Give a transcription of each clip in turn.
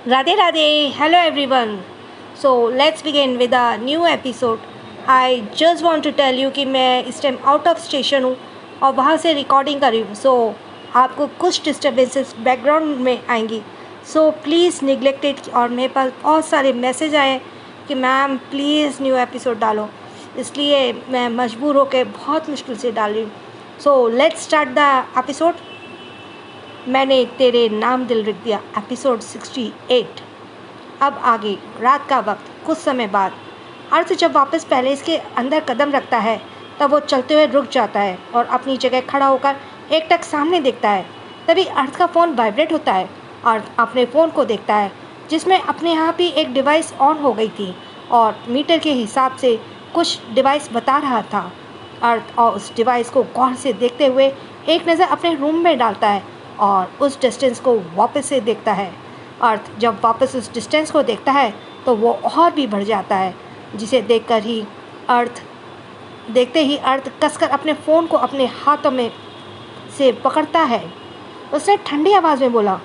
Radhe Radhe, hello everyone. So let's begin with a new episode. I just want to tell you कि मैं इस time out of station हूँ और वहाँ से रिकॉर्डिंग कर रही हूँ. सो आपको कुछ डिस्टर्बेंसेस बैकग्राउंड में आएंगी. So please neglected. और मेरे पास बहुत सारे मैसेज आए हैं कि मैम प्लीज़ न्यू एपिसोड डालो, इसलिए मैं मजबूर होकर बहुत मुश्किल से डाल रही हूँ. So let's start the episode. मैंने तेरे नाम दिल रख दिया, एपिसोड 68. अब आगे रात का वक्त. कुछ समय बाद अर्थ जब वापस पैलेस के अंदर कदम रखता है तब वो चलते हुए रुक जाता है और अपनी जगह खड़ा होकर एकटक सामने देखता है. तभी अर्थ का फ़ोन वाइब्रेट होता है. अर्थ अपने फ़ोन को देखता है जिसमें अपने यहाँ भी एक डिवाइस ऑन हो गई थी और मीटर के हिसाब से कुछ डिवाइस बता रहा था. अर्थ और उस डिवाइस को गौर से देखते हुए एक नज़र अपने रूम में डालता है और उस डिस्टेंस को वापस से देखता है. अर्थ जब वापस उस डिस्टेंस को देखता है तो वो और भी बढ़ जाता है, जिसे देखते ही अर्थ कसकर अपने फ़ोन को अपने हाथों में से पकड़ता है. उसने ठंडी आवाज़ में बोला,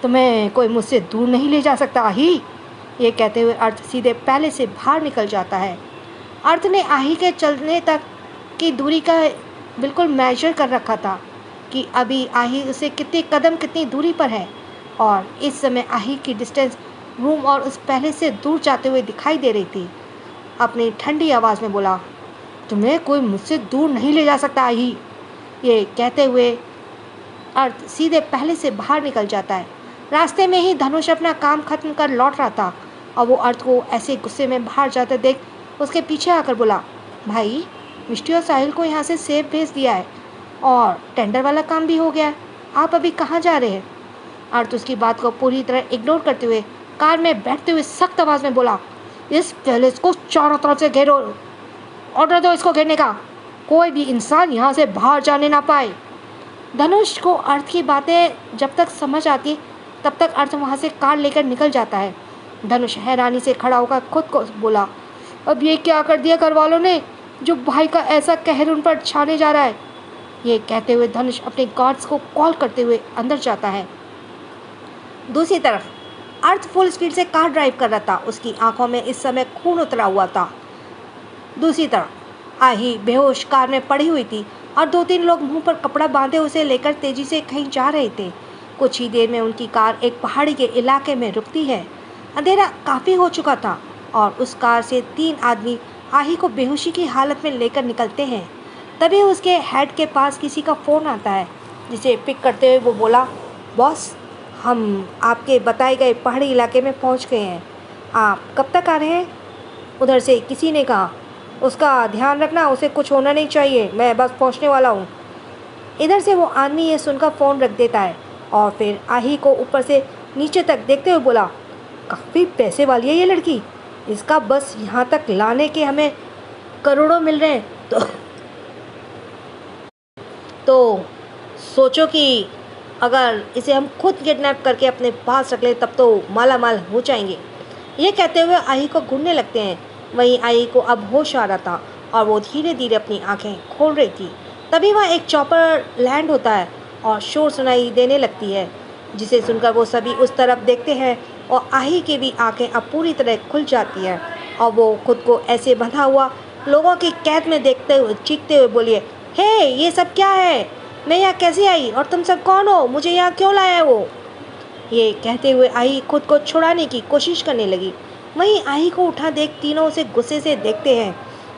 तुम्हें कोई मुझसे दूर नहीं ले जा सकता आही. ये कहते हुए अर्थ सीधे पैलेस से बाहर निकल जाता है. अर्थ ने आही के चलने तक की दूरी का बिल्कुल मेजर कर रखा था कि अभी आही उसे कितनी दूरी पर है, और इस समय आही की डिस्टेंस रूम और उस पैलेस से दूर जाते हुए दिखाई दे रही थी. अपनी ठंडी आवाज़ में बोला, तुम्हें कोई मुझसे दूर नहीं ले जा सकता आही. ये कहते हुए अर्थ सीधे पैलेस से बाहर निकल जाता है. रास्ते में ही धनुष अपना काम खत्म कर लौट रहा था और वो अर्थ को ऐसे गुस्से में बाहर जाते देख उसके पीछे आकर बोला, भाई मिष्टी और साहिल को यहाँ से सेफ भेज दिया है और टेंडर वाला काम भी हो गया है, आप अभी कहाँ जा रहे हैं. अर्थ उसकी बात को पूरी तरह इग्नोर करते हुए कार में बैठते हुए सख्त आवाज़ में बोला, इस पैलेस को चारों तरफ से घेरो. ऑर्डर दो इसको घेरने का. कोई भी इंसान यहाँ से बाहर जाने ना पाए. धनुष को अर्थ की बातें जब तक समझ आती तब तक अर्थ वहाँ से कार लेकर निकल जाता है. धनुष हैरानी से खड़ा होकर खुद को बोला, अब ये क्या कर दिया घर वालों ने, जो भाई का ऐसा कहर उन पर छाने जा रहा है. ये कहते हुए धनुष अपने गार्ड्स को कॉल करते हुए अंदर जाता है. दूसरी तरफ अर्थ फुल स्पीड से कार ड्राइव कर रहा था. उसकी आंखों में इस समय खून उतरा हुआ था. दूसरी तरफ आही बेहोश कार में पड़ी हुई थी और 2-3 लोग मुंह पर कपड़ा बांधे उसे लेकर तेजी से कहीं जा रहे थे. कुछ ही देर में उनकी कार एक पहाड़ी के इलाके में रुकती है. अंधेरा काफ़ी हो चुका था और उस कार से 3 आदमी आही को बेहोशी की हालत में लेकर निकलते हैं. तभी उसके हेड के पास किसी का फ़ोन आता है, जिसे पिक करते हुए वो बोला, बॉस हम आपके बताए गए पहाड़ी इलाके में पहुंच गए हैं, आप कब तक आ रहे हैं. उधर से किसी ने कहा, उसका ध्यान रखना, उसे कुछ होना नहीं चाहिए, मैं बस पहुंचने वाला हूं. इधर से वो आदमी ये सुनकर फ़ोन रख देता है और फिर आही को ऊपर से नीचे तक देखते हुए बोला, काफ़ी पैसे वाली है ये लड़की, इसका बस यहाँ तक लाने के हमें करोड़ों मिल रहे हैं. तो सोचो कि अगर इसे हम खुद किडनैप करके अपने पास रख लें तब तो माला माल हो जाएंगे. ये कहते हुए आही को घूरने लगते हैं. वहीं आही को अब होश आ रहा था और वो धीरे धीरे अपनी आंखें खोल रही थी. तभी वहाँ एक चॉपर लैंड होता है और शोर सुनाई देने लगती है, जिसे सुनकर वो सभी उस तरफ देखते हैं और आही की भी आंखें अब पूरी तरह खुल जाती हैं और वो खुद को ऐसे बंधा हुआ लोगों की कैद में देखते हुए चीखते हुए बोलिए, हे ये सब क्या है, मैं यहाँ कैसे आई और तुम सब कौन हो, मुझे यहाँ क्यों लाया है वो. ये कहते हुए आही खुद को छुड़ाने की कोशिश करने लगी. वहीं आही को उठा देख तीनों उसे गुस्से से देखते हैं.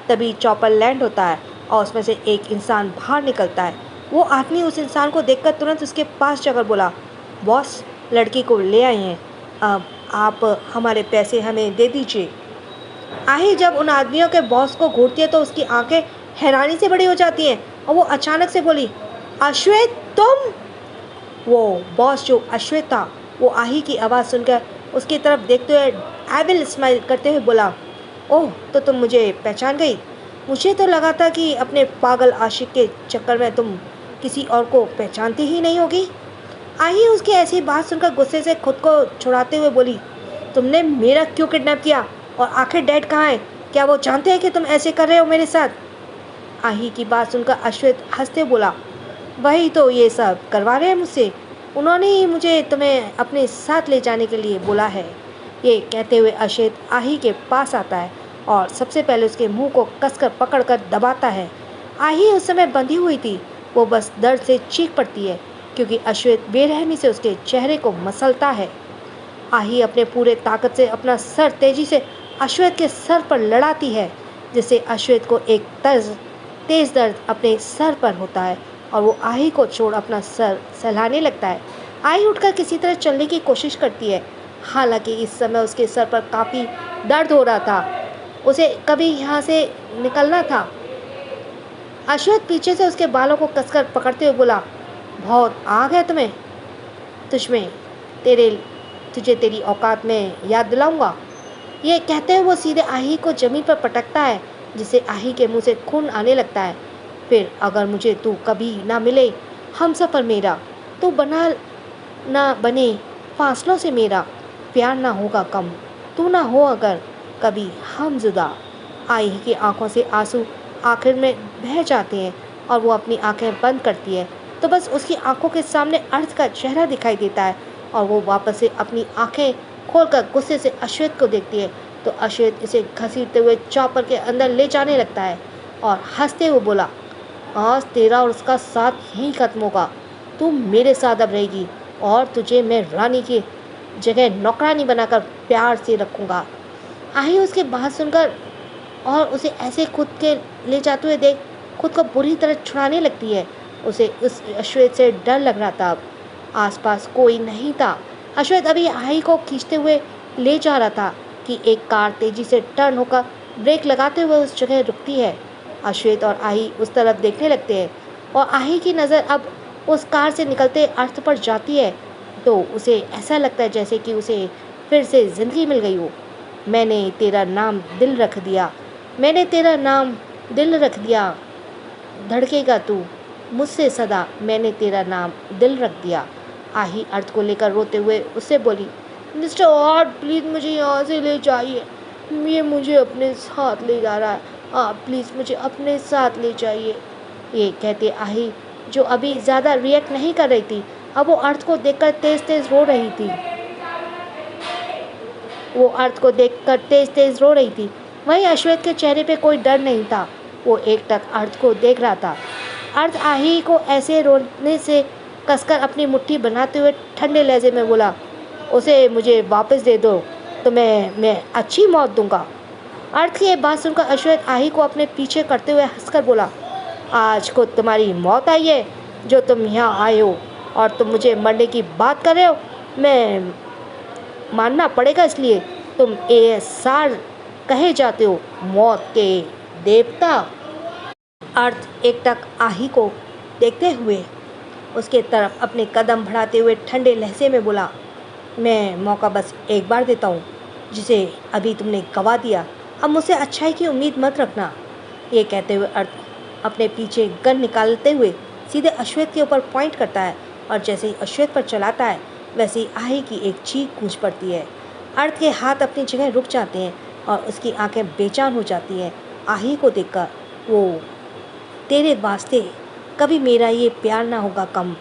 तभी चॉपर लैंड होता है और उसमें से एक इंसान बाहर निकलता है. वो आदमी उस इंसान को देखकर तुरंत उसके पास जाकर बोला, बॉस लड़की को ले आए हैं, अब आप हमारे पैसे हमें दे दीजिए. आही जब उन आदमियों के बॉस को घूरती है तो उसकी आंखें हैरानी से बड़ी हो जाती हैं और वो अचानक से बोली, अश्वेत तुम. वो बॉस जो अश्वेत था वो आही की आवाज़ सुनकर उसकी तरफ देखते हुए एविल स्माइल करते हुए बोला, ओह तो तुम मुझे पहचान गई, मुझे तो लगा था कि अपने पागल आशिक के चक्कर में तुम किसी और को पहचानती ही नहीं होगी. आही उसकी ऐसी बात सुनकर गुस्से से खुद को छुड़ाते हुए बोली, तुमने मेरा क्यों किडनैप किया और आखिर डैड कहाँ है, क्या वो जानते हैं कि तुम ऐसे कर रहे हो मेरे साथ. आही की बात सुनकर अश्वेत हंसते बोला, वही तो ये सब करवा रहे हैं मुझसे. उन्होंने ही मुझे तुम्हें अपने साथ ले जाने के लिए बोला है। ये कहते हुए अश्वेत आही के पास आता है और सबसे पहले उसके मुंह को कसकर पकड़कर दबाता है। आही उस समय बंधी हुई थी, वो बस दर्द से चीख पड़ती है क्योंकि अश्वेत बेरहमी से उसके चेहरे को मसलता है। आही अपने पूरे ताकत से अपना सर तेजी से अश्वेत के सर पर लड़ाती है, जिससे अश्वेत को एक तेज दर्द अपने सर पर होता है और वो आही को छोड़ अपना सर सहलाने लगता है। आही उठकर किसी तरह चलने की कोशिश करती है, हालांकि इस समय उसके सर पर काफ़ी दर्द हो रहा था, उसे कभी यहाँ से निकलना था। अश्वेत पीछे से उसके बालों को कसकर पकड़ते हुए बोला, बहुत आग है तुम्हें, तुझमें तुझे तेरी औकात में याद दिलाऊंगा। ये कहते हुए वो सीधे आही को जमीन पर पटकता है, जिससे आही के मुंह से खून आने लगता है। फिर अगर मुझे तू कभी ना मिले हम सफ़र मेरा, तू बना ना बने फासलों से मेरा, प्यार ना होगा कम, तू ना हो अगर कभी हम जुदा। आही की आंखों से आंसू आखिर में बह जाते हैं और वो अपनी आंखें बंद करती है तो बस उसकी आंखों के सामने अर्थ का चेहरा दिखाई देता है और वो वापस से अपनी आंखें खोलकर गुस्से से अश्वेत को देखती है तो अश्वेत इसे घसीटते हुए चॉपर के अंदर ले जाने लगता है और हंसते हुए बोला, आज तेरा और उसका साथ यहीं खत्म होगा, तू मेरे साथ अब रहेगी और तुझे मैं रानी की जगह नौकरानी बनाकर प्यार से रखूँगा। आही उसके बात सुनकर और उसे ऐसे खुद के ले जाते हुए देख खुद को बुरी तरह छुड़ाने लगती है। उसे उस अश्वेत से डर लग रहा था। अब आसपास कोई नहीं था। अश्वेत अभी आही को खींचते हुए ले जा रहा था कि एक कार तेजी से टर्न होकर ब्रेक लगाते हुए उस जगह रुकती है। अश्वेत और आही उस तरफ देखने लगते हैं और आही की नज़र अब उस कार से निकलते अर्थ पर जाती है तो उसे ऐसा लगता है जैसे कि उसे फिर से ज़िंदगी मिल गई हो। मैंने तेरा नाम दिल रख दिया, मैंने तेरा नाम दिल रख दिया, धड़केगा तू मुझसे सदा, मैंने तेरा नाम दिल रख दिया। आही अर्थ को लेकर रोते हुए उससे बोली, मिस्टर हॉट प्लीज़ मुझे यहाँ से ले जाइए, ये मुझे अपने साथ ले जा रहा है, आप प्लीज़ मुझे अपने साथ ले जाइए। ये कहते आही जो अभी ज़्यादा रिएक्ट नहीं कर रही थी, अब वो अर्थ को देखकर तेज़ तेज़ रो रही थी। वो अर्थ को देखकर तेज़ तेज़ रो रही थी। वहीं अश्वेत के चेहरे पे कोई डर नहीं था, वो एकटक अर्थ को देख रहा था। अर्थ आही को ऐसे रोने से कसकर अपनी मुट्ठी बनाते हुए ठंडे लहजे में बोला, उसे मुझे वापस दे दो तो मैं अच्छी मौत दूंगा। अर्थ की ये बात सुनकर अश्वेत आही को अपने पीछे करते हुए हंसकर बोला, आज खुद तुम्हारी मौत आई है जो तुम यहाँ आए हो और तुम मुझे मरने की बात कर रहे हो। मैं मानना पड़ेगा, इसलिए तुम एएसआर कहे जाते हो, मौत के देवता। अर्थ एकटक आही को देखते हुए उसके तरफ अपने कदम बढ़ाते हुए ठंडे लहजे में बोला, मैं मौका बस एक बार देता हूँ, जिसे अभी तुमने गवा दिया, अब मुझसे अच्छाई की उम्मीद मत रखना। ये कहते हुए अर्थ अपने पीछे गन निकालते हुए सीधे अश्वेत के ऊपर पॉइंट करता है और जैसे ही अश्वेत पर चलाता है वैसे ही आही की एक चीख गूंज पड़ती है। अर्थ के हाथ अपनी जगह रुक जाते हैं और उसकी आंखें बेजान हो जाती हैं आही को देखकर। वो, तेरे वास्ते कभी मेरा ये प्यार ना होगा कम,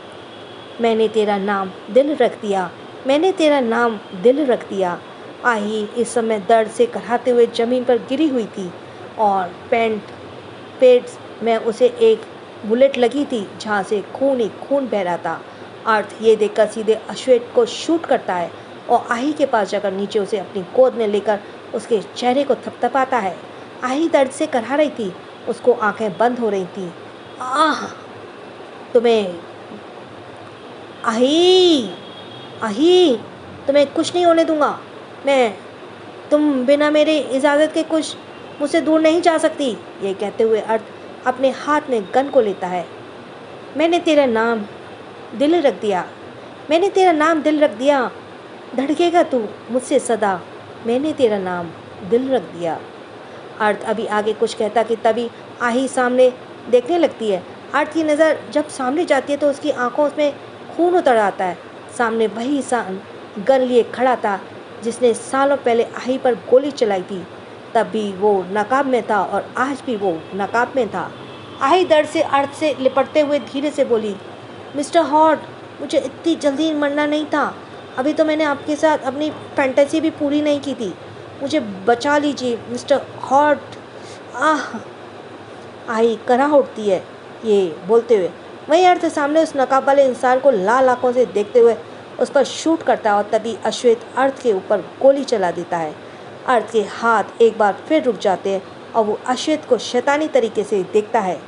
मैंने तेरा नाम दिल रख दिया, मैंने तेरा नाम दिल रख दिया। आही इस समय दर्द से कराहते हुए ज़मीन पर गिरी हुई थी और पेट में उसे एक बुलेट लगी थी जहाँ से खून ही खून बह रहा था। अर्थ ये देखकर सीधे अश्वेत को शूट करता है और आही के पास जाकर नीचे उसे अपनी गोद में लेकर उसके चेहरे को थपथपाता है। आही दर्द से कराह रही थी, उसको आंखें बंद हो रही थी। आह, तुम्हें आही तुम्हें कुछ नहीं होने दूंगा, तुम बिना मेरे इजाज़त के कुछ मुझसे दूर नहीं जा सकती। ये कहते हुए अर्थ अपने हाथ में गन को लेता है। मैंने तेरा नाम दिल रख दिया, मैंने तेरा नाम दिल रख दिया, धड़केगा तू मुझसे सदा, मैंने तेरा नाम दिल रख दिया। अर्थ अभी आगे कुछ कहता कि तभी आही सामने देखने लगती है। अर्थ की नज़र जब सामने जाती है तो उसकी आंखों में खून उतर आता है। सामने वही इंसान गन लिए खड़ा था जिसने सालों पहले आही पर गोली चलाई थी। तब भी वो नकाब में था और आज भी वो नकाब में था। आही दर्द से अर्थ से लिपटते हुए धीरे से बोली, मिस्टर मुझे इतनी जल्दी मरना नहीं था। अभी तो मैंने आपके साथ अपनी फैंटेसी भी पूरी नहीं की थी। मुझे बचा लीजिए मिस्टर हॉट। आह, आई करा उठती है ये बोलते हुए। वहीं अर्थ सामने उस नकाब वाले इंसान को लाल आंखों से देखते हुए उस पर शूट करता है और तभी अश्वेत अर्थ के ऊपर गोली चला देता है। अर्थ के हाथ एक बार फिर रुक जाते हैं और वो अश्वेत को शैतानी तरीके से देखता है।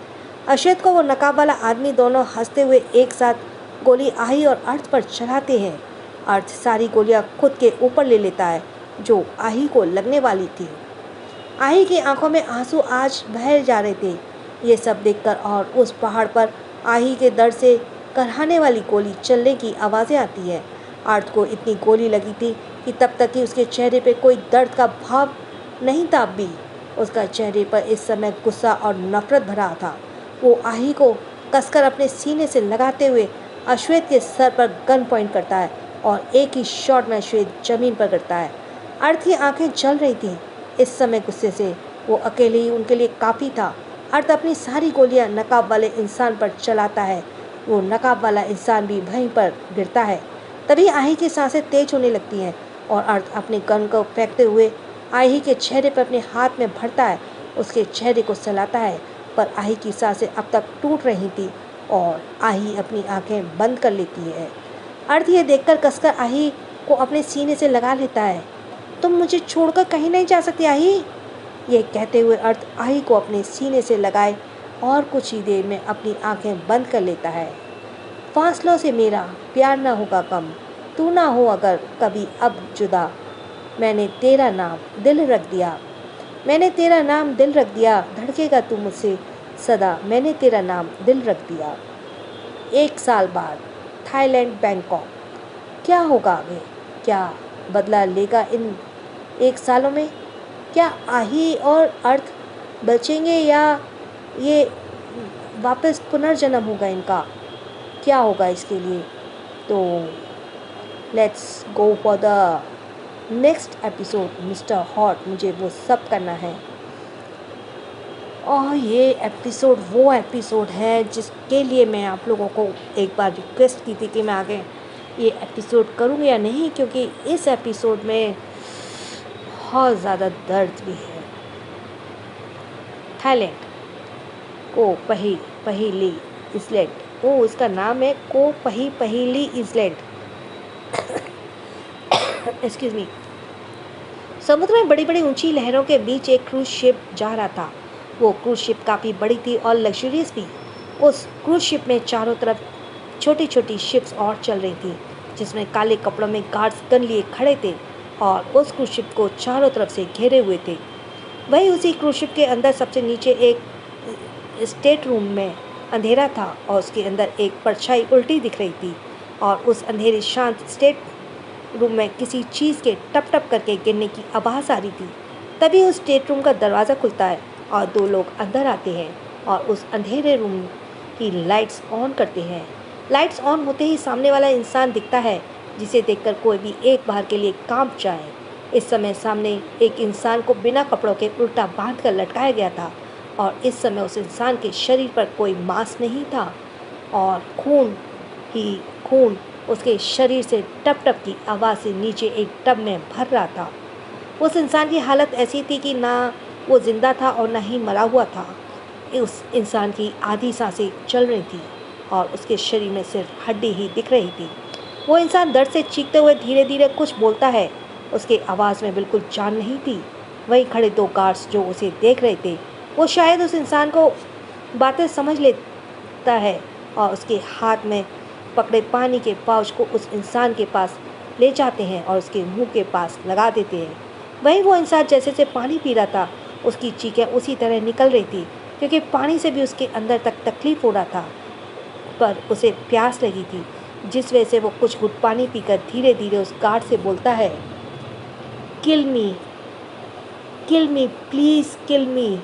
अश्वेत को वो नकाब वाला आदमी दोनों हंसते हुए एक साथ गोली आही और अर्थ पर चलाते हैं। अर्थ सारी गोलियां खुद के ऊपर ले लेता है जो आही को लगने वाली थी। आही की आंखों में आंसू आज बह जा रहे थे ये सब देखकर, और उस पहाड़ पर आही के दर्द से करहाने वाली गोली चलने की आवाज़ें आती है। अर्थ को इतनी गोली लगी थी कि तब तक कि उसके चेहरे पे कोई दर्द का भाव नहीं था। अब भी उसका चेहरे पर इस समय गुस्सा और नफरत भरा था। वो आही को कसकर अपने सीने से लगाते हुए अश्वेत के सर पर गन पॉइंट करता है और एक ही शॉट में अश्वेत जमीन पर गिरता है। अर्थ की आंखें जल रही थीं इस समय गुस्से से। वो अकेले ही उनके लिए काफ़ी था। अर्थ अपनी सारी गोलियां नकाब वाले इंसान पर चलाता है। वो नकाब वाला इंसान भी वहीं पर गिरता है। तभी आही की सांसें तेज होने लगती हैं और अर्थ अपने गन को फेंकते हुए आही के चेहरे पर अपने हाथ में भरता है, उसके चेहरे को सहलाता है। पर आही की सांसें अब तक टूट रही थी और आही अपनी आंखें बंद कर लेती है। अर्थ ये देखकर कसकर आही को अपने सीने से लगा लेता है। तुम मुझे छोड़कर कहीं नहीं जा सकती आही। ये कहते हुए अर्थ आही को अपने सीने से लगाए और कुछ ही देर में अपनी आंखें बंद कर लेता है। फासलों से मेरा प्यार ना होगा कम, तू ना हो अगर कभी अब जुदा। मैंने तेरा नाम दिल रख दिया, मैंने तेरा नाम दिल रख दिया, धड़केगा तू मुझसे सदा, मैंने तेरा नाम दिल रख दिया। 1 साल बाद थाईलैंड बैंकॉक। क्या होगा आगे? क्या बदला लेगा इन 1 सालों में? क्या आही और अर्थ बचेंगे या ये वापस पुनर्जन्म होगा इनका? क्या होगा इसके लिए? तो let's go for the next episode mister hot. मुझे वो सब करना है। और ये एपिसोड वो एपिसोड है जिसके लिए मैं आप लोगों को एक बार रिक्वेस्ट की थी कि मैं आगे ये एपिसोड करूँगी या नहीं, क्योंकि इस एपिसोड में बहुत ज़्यादा दर्द भी है। थाईलैंड को पहीली इसलैंड, वो इसका नाम है को पहीली इसलैंड। Excuse me. समुद्र में बड़ी बड़ी ऊंची लहरों के बीच एक क्रूज शिप जा रहा था। वो क्रूज शिप काफ़ी बड़ी थी और लग्जरियस भी। उस क्रूज शिप में चारों तरफ छोटी छोटी शिप्स और चल रही थी जिसमें काले कपड़ों में गार्ड्स गन लिए खड़े थे और उस क्रूज शिप को चारों तरफ से घेरे हुए थे। वहीं उसी क्रूज शिप के अंदर सबसे नीचे एक स्टेट रूम में अंधेरा था और उसके अंदर एक परछाई उल्टी दिख रही थी और उस अंधेरे शांत स्टेट रूम में किसी चीज़ के टप टप करके गिरने की आवाज़ आ रही थी। तभी उस स्टेट रूम का दरवाज़ा खुलता है और 2 लोग अंदर आते हैं और उस अंधेरे रूम की लाइट्स ऑन करते हैं। लाइट्स ऑन होते ही सामने वाला इंसान दिखता है जिसे देखकर कोई भी एक बार के लिए कांप जाए। इस समय सामने एक इंसान को बिना कपड़ों के उल्टा बांध कर लटकाया गया था और इस समय उस इंसान के शरीर पर कोई मांस नहीं था और खून ही खून उसके शरीर से टप टप की आवाज़ से नीचे एक टब में भर रहा था। उस इंसान की हालत ऐसी थी कि ना वो जिंदा था और ना ही मरा हुआ था। उस इंसान की आधी सांसें चल रही थी और उसके शरीर में सिर्फ हड्डी ही दिख रही थी। वो इंसान दर्द से चीखते हुए धीरे धीरे कुछ बोलता है। उसके आवाज़ में बिल्कुल जान नहीं थी। वहीं खड़े 2 गार्ड्स जो उसे देख रहे थे वो शायद उस इंसान को बातें समझ लेता है और उसके हाथ में पकड़े पानी के पाउच को उस इंसान के पास ले जाते हैं और उसके मुंह के पास लगा देते हैं। वहीं वो इंसान जैसे से पानी पी रहा था उसकी चीखें उसी तरह निकल रही थी क्योंकि पानी से भी उसके अंदर तक तकलीफ हो रहा था, पर उसे प्यास लगी थी जिस वजह से वो कुछ घुट पानी पीकर धीरे धीरे उस गार्ड से बोलता है, किल मी प्लीज़ किल मी।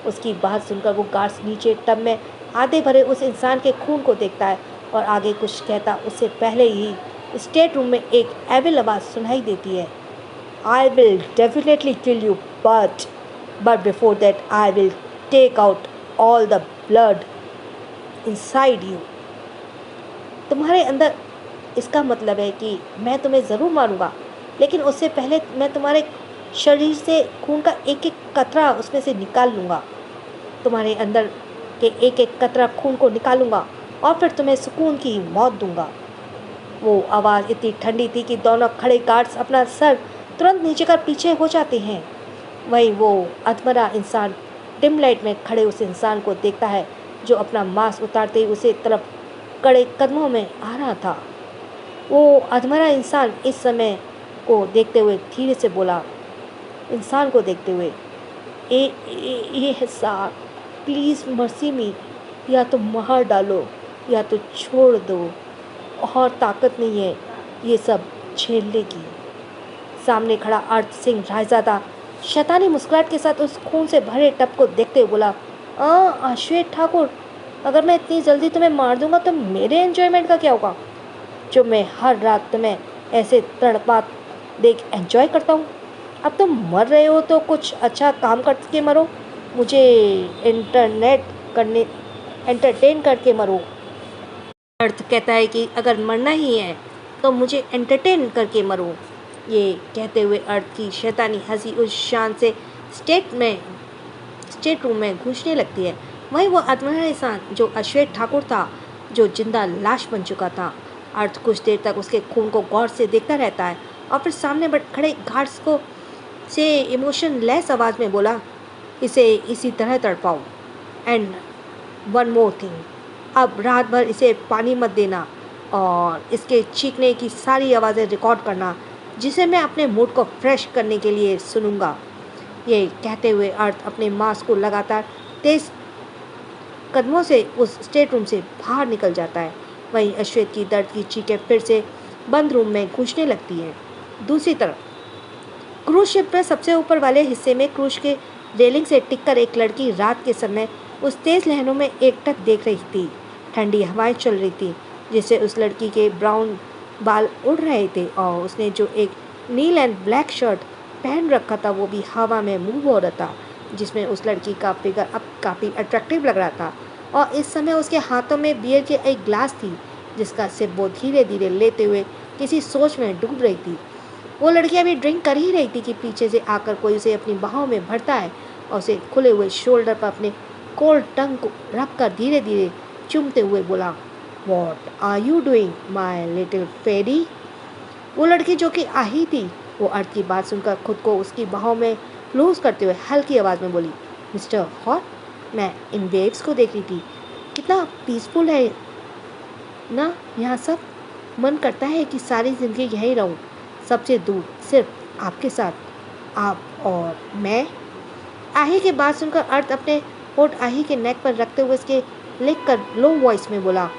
उसकी बात सुनकर वो गार्ड्स नीचे टब में आधे भरे उस इंसान के खून को देखता है और आगे कुछ कहता उससे पहले ही स्टेट रूम में एक एविल आवाज़ सुनाई देती है, I will definitely kill you but before that I will take out all the blood inside you. तुम्हारे अंदर इसका मतलब है कि मैं तुम्हें ज़रूर मारूंगा, लेकिन उससे पहले मैं तुम्हारे शरीर से खून का एक एक कतरा उसमें से निकाल लूँगा। तुम्हारे अंदर के एक एक कतरा खून को निकालूंगा और फिर तुम्हें सुकून की मौत दूंगा। वो आवाज़ इतनी ठंडी थी कि दोनों खड़े गार्ड्स अपना सर तुरंत नीचे कर पीछे हो जाते हैं। वहीं वो अधमरा इंसान डिम लाइट में खड़े उस इंसान को देखता है जो अपना मास्क उतारते ही उसे तरफ कड़े कदमों में आ रहा था। वो अधमरा इंसान इस समय को देखते हुए धीरे से बोला, इंसान को देखते हुए, ये साहब, प्लीज़ मर्सी मी, या तो मार डालो या तो छोड़ दो, और ताकत नहीं है ये सब झेलने की। सामने खड़ा अर्थ सिंह रायजादा शैतानी मुस्कुराहट के साथ उस खून से भरे टब को देखते हुए बोला, अश्वेत ठाकुर, अगर मैं इतनी जल्दी तुम्हें मार दूंगा तो मेरे एंजॉयमेंट का क्या होगा, जो मैं हर रात तुम्हें ऐसे तड़पा देख एंजॉय करता हूँ। अब तुम मर रहे हो तो कुछ अच्छा काम करके मरो, मुझे एंटरटेन करके मरो। अर्थ कहता है कि अगर मरना ही है तो मुझे एंटरटेन करके मरो। ये कहते हुए अर्थ की शैतानी हंसी उस शान से स्टेट रूम में घुसने लगती है। वहीं वो आत्महत्या इंसान जो अश्वेत ठाकुर था, जो जिंदा लाश बन चुका था। अर्थ कुछ देर तक उसके खून को गौर से देखता रहता है और फिर सामने खड़े गार्ड्स को से इमोशन लेस आवाज़ में बोला, इसे इसी तरह तड़पाओ, एंड वन मोर थिंग, अब रात भर इसे पानी मत देना और इसके चीखने की सारी आवाज़ें रिकॉर्ड करना, जिसे मैं अपने मूड को फ्रेश करने के लिए सुनूंगा। ये कहते हुए अर्थ अपने मास्क को लगातार तेज कदमों से उस स्टेट रूम से बाहर निकल जाता है। वहीं अश्वेत की दर्द की चीखें फिर से बंद रूम में गूंजने लगती हैं। दूसरी तरफ क्रूज शिप में सबसे ऊपर वाले हिस्से में क्रूज के रेलिंग से टिककर एक लड़की रात के समय उस तेज लहरों में एकटक देख रही थी। ठंडी हवाएं चल रही थी जिससे उस लड़की के ब्राउन बाल उड़ रहे थे और उसने जो एक नील एंड ब्लैक शर्ट पहन रखा था वो भी हवा में मूव हो रहा था, जिसमें उस लड़की का फिगर अब काफ़ी अट्रैक्टिव लग रहा था। और इस समय उसके हाथों में बियर की एक ग्लास थी जिसका सिप वो धीरे धीरे लेते हुए किसी सोच में डूब रही थी। वो लड़की अभी ड्रिंक कर ही रही थी कि पीछे से आकर कोई उसे अपनी बाहों में भरता है और उसे खुले हुए शोल्डर पर अपने कोल्ड टंग को रख कर धीरे धीरे चूमते हुए बोला, what are you doing my little fairy. वो लड़की जो कि आही थी, वो अर्थ की बात सुनकर खुद को उसकी बाहों में लूज करते हुए हल्की आवाज़ में बोली, मिस्टर हॉट, मैं इन वेव्स को देख रही थी, कितना पीसफुल है ना यहाँ सब। मन करता है कि सारी ज़िंदगी यहीं रहूँ, सबसे दूर, सिर्फ आपके साथ, आप और मैं। आही की बात सुनकर अर्थ अपने होठ आही के नेक पर रखते हुए उसके लिख कर लो वॉइस में बोला,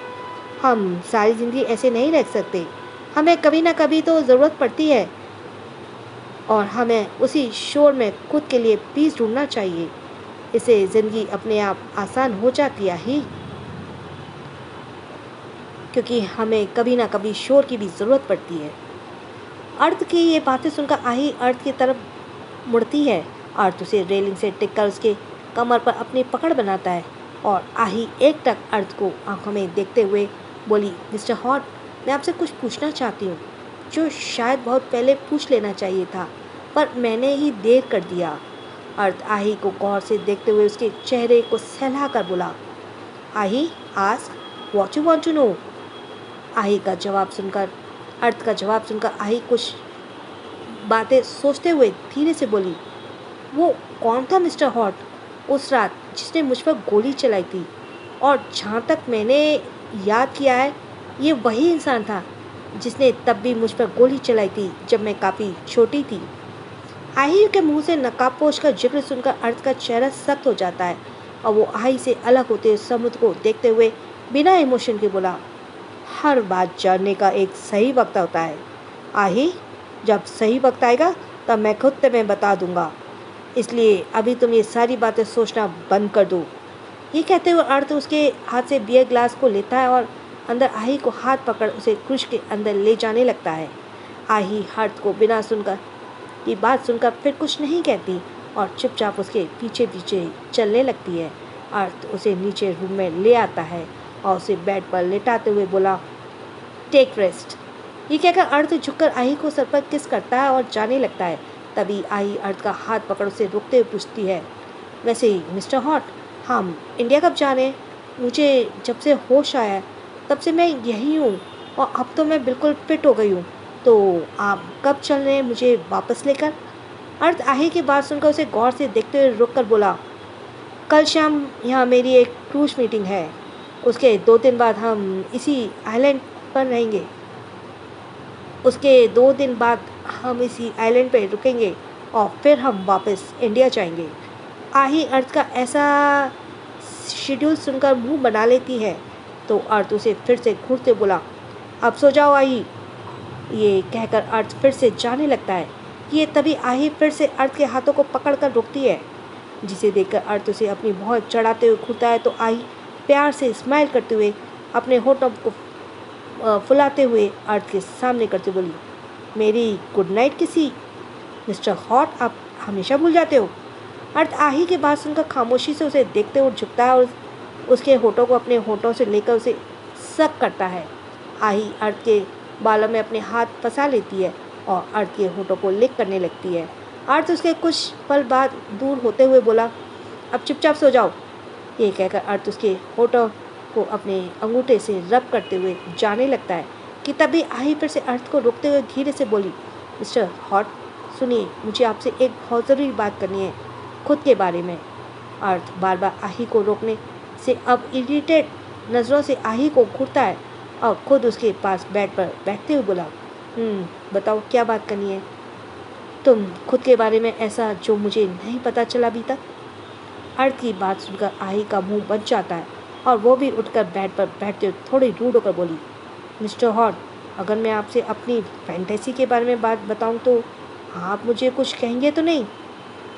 हम सारी ज़िंदगी ऐसे नहीं रह सकते, हमें कभी ना कभी तो ज़रूरत पड़ती है और हमें उसी शोर में खुद के लिए पीस ढूंढना चाहिए। इससे ज़िंदगी अपने आप आसान हो जाती है ही, क्योंकि हमें कभी ना कभी शोर की भी ज़रूरत पड़ती है। अर्थ की ये बातें सुनकर आही अर्थ की तरफ मुड़ती है। अर्थ उसे रेलिंग से टिककर उसके कमर पर अपनी पकड़ बनाता है और आही एकटक अर्थ को आंखों में देखते हुए बोली, मिस्टर हॉट, मैं आपसे कुछ पूछना चाहती हूँ जो शायद बहुत पहले पूछ लेना चाहिए था, पर मैंने ही देर कर दिया। अर्थ आही को गौर से देखते हुए उसके चेहरे को सहला कर बोला, Aahi, ask what you want to know. Aahi का जवाब सुनकर अर्थ का जवाब सुनकर आही कुछ बातें सोचते हुए धीरे से बोली, वो कौन था मिस्टर हॉट उस रात जिसने मुझ पर गोली चलाई थी, और जहाँ तक मैंने याद किया है ये वही इंसान था जिसने तब भी मुझ पर गोली चलाई थी जब मैं काफ़ी छोटी थी। आही के मुंह से नकाबपोश का जिक्र सुनकर अर्थ का चेहरा सख्त हो जाता है और वो आही से अलग होते हुए समुद्र को देखते हुए बिना इमोशन के बोला, हर बात जानने का एक सही वक्त होता है आही, जब सही वक्त आएगा तब मैं खुद तुम्हें बता दूंगा, इसलिए अभी तुम ये सारी बातें सोचना बंद कर दो। ये कहते हुए अर्थ उसके हाथ से बियर ग्लास को लेता है और अंदर आही को हाथ पकड़ उसे क्रूज के अंदर ले जाने लगता है। आही अर्थ को बिना सुनकर ये बात सुनकर फिर कुछ नहीं कहती और चुपचाप उसके पीछे पीछे चलने लगती है। अर्थ उसे नीचे रूम में ले आता है और उसे बेड पर लेटाते हुए बोला, टेक रेस्ट। ये कहकर अर्थ झुककर आही को सर पर किस करता है और जाने लगता है। तभी आही अर्थ का हाथ पकड़ उसे रोकते हुए पूछती है, वैसे मिस्टर हॉट, हम इंडिया कब जा रहे हैं? मुझे जब से होश आया है तब से मैं यही हूँ और अब तो मैं बिल्कुल फिट हो गई हूँ। तो आप कब चल रहे हैं मुझे वापस लेकर? अर्थ आही की बात सुनकर उसे गौर से देखते हुए रुक कर बोला, कल शाम यहाँ मेरी एक क्रूज मीटिंग है। उसके 2 दिन बाद हम इसी आइलैंड पर रहेंगे। उसके 2 दिन बाद हम इसी आइलैंड पर रुकेंगे और फिर हम वापस इंडिया जाएंगे। आही अर्थ का ऐसा शेड्यूल सुनकर मुंह बना लेती है तो अर्थ उसे फिर से घूरते बोला, अब सो जाओ आही। ये कहकर अर्थ फिर से जाने लगता है। ये तभी आही फिर से अर्थ के हाथों को पकड़कर रोकती है, जिसे देखकर अर्थ उसे अपनी बहुत चढ़ाते हुए घूरता है। तो आही प्यार से स्माइल करते हुए अपने होठों को फुलाते हुए अर्थ के सामने करते बोली, मेरी गुड नाइट किसी। मिस्टर हॉट, आप हमेशा भूल जाते हो। अर्थ आही की बात सुनकर खामोशी से उसे देखते हुए झुकता है और उसके होठों को अपने होठों से लेकर उसे सक करता है। आही अर्थ के बालों में अपने हाथ फंसा लेती है और अर्थ के होठों को लिक करने लगती है। अर्थ उसके कुछ पल बाद दूर होते हुए बोला, अब चुपचाप सो जाओ। ये कहकर अर्थ उसके होठों को अपने अंगूठे से रब करते हुए जाने लगता है कि तभी आही फिर से अर्थ को रोकते हुए धीरे से बोली, मिस्टर हॉट सुनिए, मुझे आपसे एक बहुत ज़रूरी बात करनी है, खुद के बारे में। अर्थ बार बार आही को रोकने से अब इरिटेट नज़रों से आही को घूरता है और खुद उसके पास बेड पर बैठते हुए बोला, बताओ क्या बात करनी है तुम खुद के बारे में, ऐसा जो मुझे नहीं पता चला अभी तक। अर्थ की बात सुनकर आही का मुंह बन जाता है और वो भी उठकर बेड पर बैठते हुए थोड़ी रूड होकर बोली, मिस्टर हॉट, अगर मैं आपसे अपनी फैंटेसी के बारे में बात बताऊं तो आप मुझे कुछ कहेंगे तो नहीं?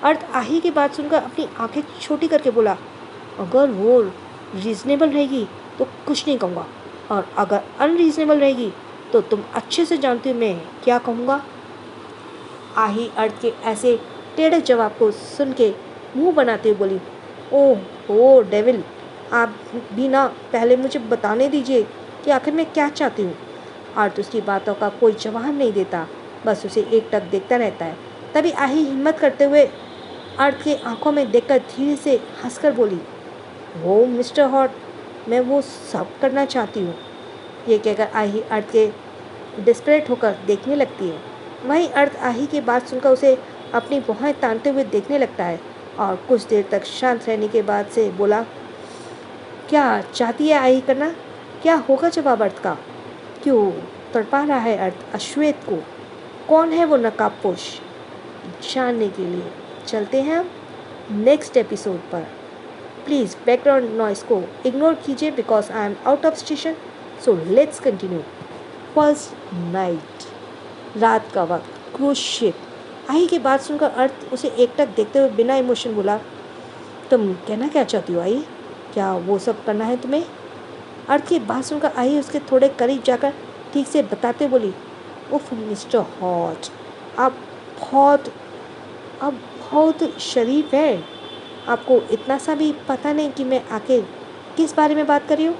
अर्थ आही की बात सुनकर अपनी आंखें छोटी करके बोला, अगर वो रीज़नेबल रहेगी तो कुछ नहीं कहूँगा, और अगर अनरीज़नेबल रहेगी तो तुम अच्छे से जानती हो मैं क्या कहूँगा। आही अर्थ के ऐसे टेढ़े जवाब को सुन के मुँह बनाते हुए बोली, ओह डेविल, आप भी ना पहले मुझे बताने दीजिए कि आखिर मैं क्या चाहती हूँ। अर्थ उसकी बातों का कोई जवाब नहीं देता, बस उसे एकटक देखता रहता है। तभी आही हिम्मत करते हुए अर्थ के आंखों में देखकर धीरे से हंसकर बोली, वो मिस्टर हॉट, मैं वो सब करना चाहती हूँ। ये कहकर आही अर्थ के डिस्परेट होकर देखने लगती है। वहीं अर्थ आही की बात सुनकर उसे अपनी भौहें तानते हुए देखने लगता है और कुछ देर तक शांत रहने के बाद से बोला, क्या चाहती है आही करना? क्या होगा जवाब अर्थ का? क्यों तड़पा रहा है अर्थ अश्वेत को? कौन है वो नकाबपोश? जानने के लिए चलते हैं हम नेक्स्ट एपिसोड पर। प्लीज़ बैकग्राउंड नॉइस को इग्नोर कीजिए because I am out of station. So let's continue. First night, रात का वक्त, क्रूज शिप। आही की बात सुनकर अर्थ उसे एकटक देखते हुए बिना इमोशन बोला, तुम कहना क्या चाहती हो आही? क्या वो सब करना है तुम्हें? अर्थ की बात सुनकर आही उसके थोड़े करीब जाकर ठीक से बताते बोली, उफ मिस्टर हॉट, आप बहुत शरीफ है। आपको इतना सा भी पता नहीं कि मैं आखिर किस बारे में बात कर रही हूँ।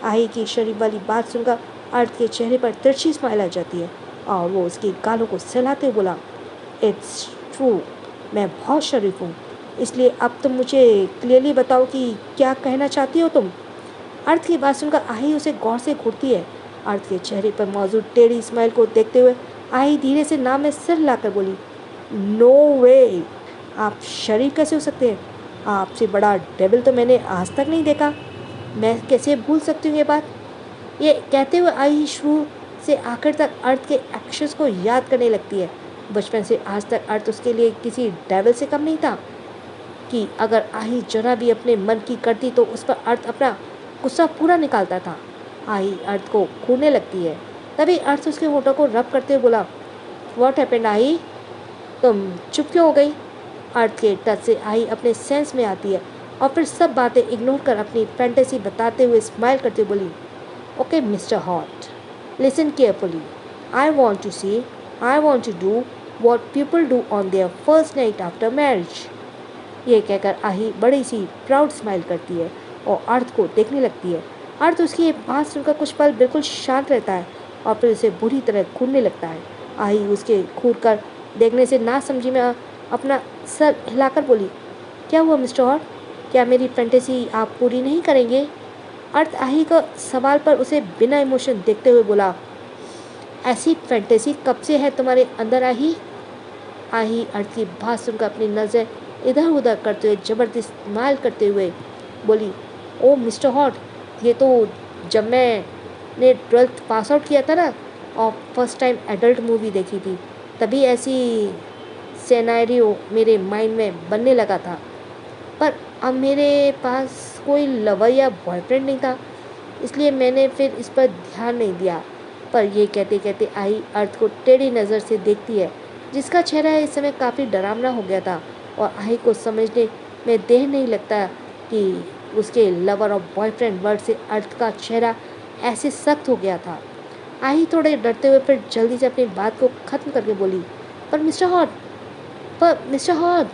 आही की शरीफ वाली बात सुनकर अर्थ के चेहरे पर तिरछी स्माइल आ जाती है और वो उसकी गालों को सहलाते बोला, इट्स ट्रू, मैं बहुत शरीफ हूँ। इसलिए अब तुम मुझे क्लियरली बताओ कि क्या कहना चाहती हो तुम। अर्थ की बात सुनकर आही उसे गौर से घूरती है। अर्थ के चेहरे पर मौजूद टेढ़ी स्माइल को देखते हुए आही धीरे से नाम में सिर लाकर बोली, नो वे, आप शरीफ कैसे हो सकते हैं? आपसे बड़ा डेविल तो मैंने आज तक नहीं देखा। मैं कैसे भूल सकती हूँ ये बात। ये कहते हुए आही शुरू से आखिर तक अर्थ के एक्शंस को याद करने लगती है। बचपन से आज तक अर्थ उसके लिए किसी डेविल से कम नहीं था कि अगर आही जरा भी अपने मन की करती तो उस पर अर्थ अपना गुस्सा पूरा निकालता था। आही अर्थ को घूरने लगती है। तभी अर्थ उसके होठों को रब करते हुए बोला, व्हाट हैपेंड आही, तुम चुप क्यों हो गई? अर्थ के टच से आही अपने सेंस में आती है और फिर सब बातें इग्नोर कर अपनी फैंटेसी बताते हुए स्माइल करते बोली, okay mister hot, listen carefully, I want to do what people do on their first night after marriage. ये कहकर आही बड़ी सी प्राउड स्माइल करती है और अर्थ को देखने लगती है। अर्थ उसकी ये बात सुनकर कुछ पल बिल्कुल शांत रहता है और फिर उसे बुरी तरह घूरने लगता है। आई उसके घूर कर देखने से ना समझी में अपना सर हिलाकर बोली, क्या हुआ मिस्टर हॉट? क्या मेरी फैंटेसी आप पूरी नहीं करेंगे? अर्थ आही का सवाल पर उसे बिना इमोशन देखते हुए बोला, ऐसी फैंटेसी कब से है तुम्हारे अंदर आही? आही अर्थ की बात सुनकर अपनी नज़र इधर उधर करते हुए जबरदस्त स्माइल करते हुए बोली, ओ मिस्टर हॉट, ये तो जब मैंने 12th पास आउट किया था ना और फर्स्ट टाइम एडल्ट मूवी देखी थी, तभी ऐसी सिनेरियो मेरे माइंड में बनने लगा था। पर अब मेरे पास कोई लवर या बॉयफ्रेंड नहीं था, इसलिए मैंने फिर इस पर ध्यान नहीं दिया। पर ये कहते कहते आई अर्थ को टेढ़ी नज़र से देखती है, जिसका चेहरा इस समय काफ़ी डरावना हो गया था और आई को समझने में देर नहीं लगता कि उसके लवर और बॉयफ्रेंड वर्ड से अर्थ का चेहरा ऐसे सख्त हो गया था। आई थोड़े डरते हुए फिर जल्दी से अपनी बात को ख़त्म करके बोली, पर मिस्टर हॉट,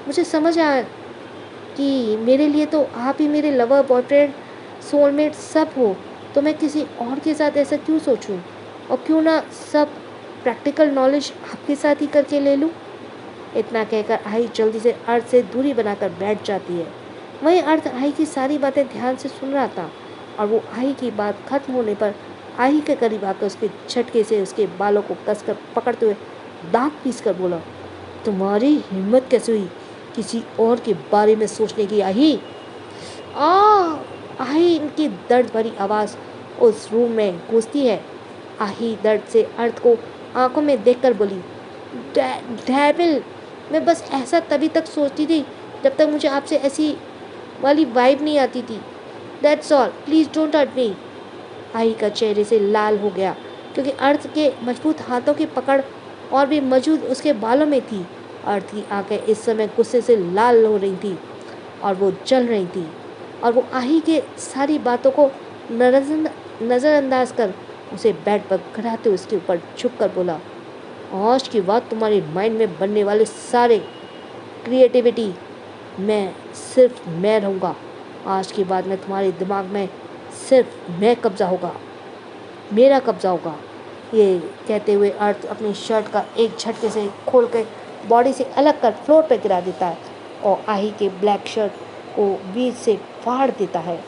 मुझे समझ आया कि मेरे लिए तो आप ही मेरे लवर, बॉयफ्रेंड, सोलमेट सब हो, तो मैं किसी और के साथ ऐसा क्यों सोचूं? और क्यों ना सब प्रैक्टिकल नॉलेज आपके साथ ही करके ले लूं? इतना कहकर आई जल्दी से अर्थ से दूरी बनाकर बैठ जाती है। वहीं अर्थ आई की सारी बातें ध्यान से सुन रहा था और वो आई की बात खत्म होने पर आई के करीब आकर उसके झटके से उसके बालों को कसकर पकड़ते हुए दांत पीस कर बोला, तुम्हारी हिम्मत कैसे हुई किसी और के बारे में सोचने की आई? आ आही इनकी दर्द भरी आवाज़ उस रूम में गूंजती है। आही दर्द से अर्थ को आंखों में देखकर बोली, डेविल, मैं बस ऐसा तभी तक सोचती थी जब तक मुझे आपसे ऐसी वाली वाइब नहीं आती थी। That's all, please don't hurt me. आई का चेहरे से लाल हो गया क्योंकि अर्थ के मजबूत हाथों की पकड़ और भी मौजूद उसके बालों में थी। अर्थ की आंखें इस समय गुस्से से लाल हो रही थी और वो जल रही थी और वो आही के सारी बातों को नज़रअंदाज कर उसे बेड पर गिराते हुए उसके ऊपर झुक कर बोला, आज के बाद तुम्हारे माइंड में बनने वाले सारे क्रिएटिविटी मैं सिर्फ मैं रहूँगा। आज के बाद में तुम्हारे दिमाग में सिर्फ मैं कब्जा होगा, मेरा कब्जा होगा। ये कहते हुए अर्थ अपनी शर्ट का एक झटके से खोल के बॉडी से अलग कर फ्लोर पर गिरा देता है और आही के ब्लैक शर्ट को बीच से फाड़ देता है,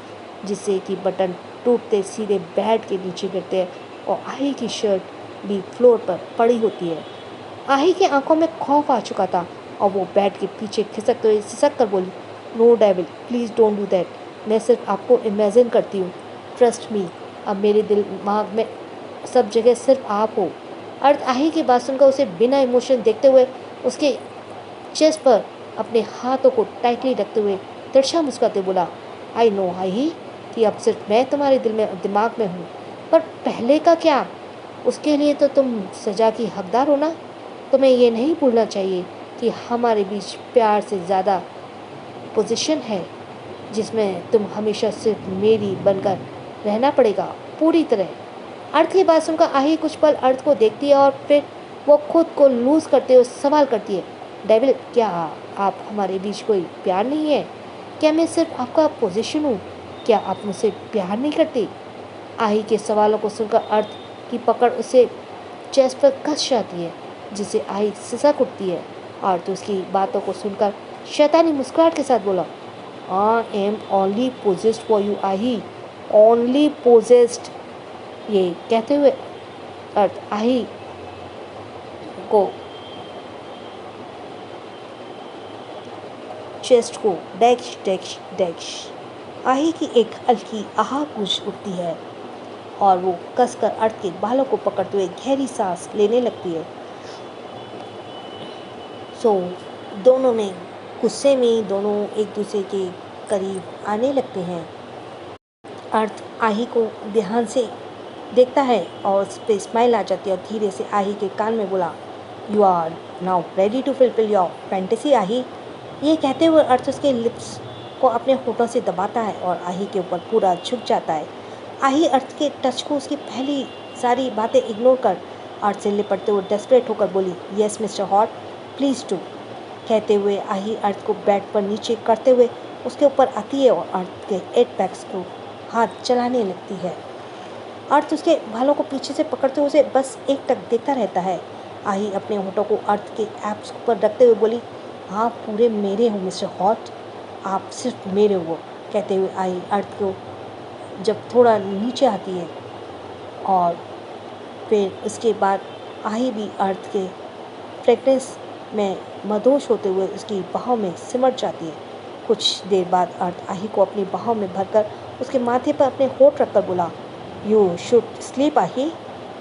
जिससे कि बटन टूटते सीधे बेड के नीचे गिरते हैं और आही की शर्ट भी फ्लोर पर पड़ी होती है। आही की आंखों में खौफ आ चुका था और वो बेड के पीछे खिसकते हुए सिसक कर बोली, no devil, please don't do that. मैं सिर्फ आपको इमेजिन करती हूँ, ट्रस्ट मी। अब मेरे दिमाग में सब जगह सिर्फ आप हो। अर्थ आही की बात सुनकर उसे बिना इमोशन देखते हुए उसके चेस्ट पर अपने हाथों को टाइटली रखते हुए तिरछा मुस्कुराते बोला, आई नो आही कि अब सिर्फ मैं तुम्हारे दिमाग में हूँ, पर पहले का क्या? उसके लिए तो तुम सज़ा की हकदार हो ना। तुम्हें ये नहीं भूलना चाहिए कि हमारे बीच प्यार से ज़्यादा पोजीशन है, जिसमें तुम हमेशा सिर्फ मेरी बनकर रहना पड़ेगा पूरी तरह। अर्थ की बात सुनकर आही कुछ पल अर्थ को देखती है और फिर वो खुद को लूज करते हुए सवाल करती है, डेविल, क्या आप हमारे बीच कोई प्यार नहीं है? क्या मैं सिर्फ आपका पोजीशन हूँ? क्या आप मुझसे प्यार नहीं करते? आही के सवालों को सुनकर अर्थ की पकड़ उसे चेस्ट पर कस जाती है, जिससे आही सिसक उठती है। अर्थ उसकी बातों को सुनकर शैतानी मुस्कुराहट के साथ बोला, I am only possessed for you आही, ओनली पोजेस्ड। ये कहते हुए अर्थ आही को चेस्ट को डैश डैश डैश। आही की एक हल्की आह गूंज उठती है और वो कसकर अर्थ के बालों को पकड़ते हुए गहरी सांस लेने लगती है। दोनों में गुस्से में दोनों एक दूसरे के करीब आने लगते हैं। अर्थ आही को ध्यान से देखता है और उस पर स्माइल आ जाती है और धीरे से आही के कान में बोला, you are now ready to fulfil your fantasy Aahi. ये कहते हुए अर्थ उसके लिप्स को अपने होठों से दबाता है और आही के ऊपर पूरा झुक जाता है। आही अर्थ के टच को उसकी पहली सारी बातें इग्नोर कर अर्थ से लिपटते हुए डेस्परेट होकर बोली, yes mister hot, please do. कहते हुए आही अर्थ को बेड पर नीचे करते हुए उसके ऊपर आती है और अर्थ के 8 पैक्स को हाथ चलाने लगती है। अर्थ उसके बालों को पीछे से पकड़ते हुए उसे बस एक टक देखता रहता है। आही अपने होठों को अर्थ के एप्स पर रखते हुए बोली, आप पूरे मेरे हो मिस्टर हॉट, आप सिर्फ मेरे हो, कहते हुए आही अर्थ को जब थोड़ा नीचे आती है और फिर उसके बाद आही भी अर्थ के फ्रेगनेंस में मदोश होते हुए उसकी बाहों में सिमट जाती है। कुछ देर बाद अर्थ आही को अपनी बाहों में भरकर उसके माथे पर अपने होठ रखकर बोला, यू शुड स्लीप आही,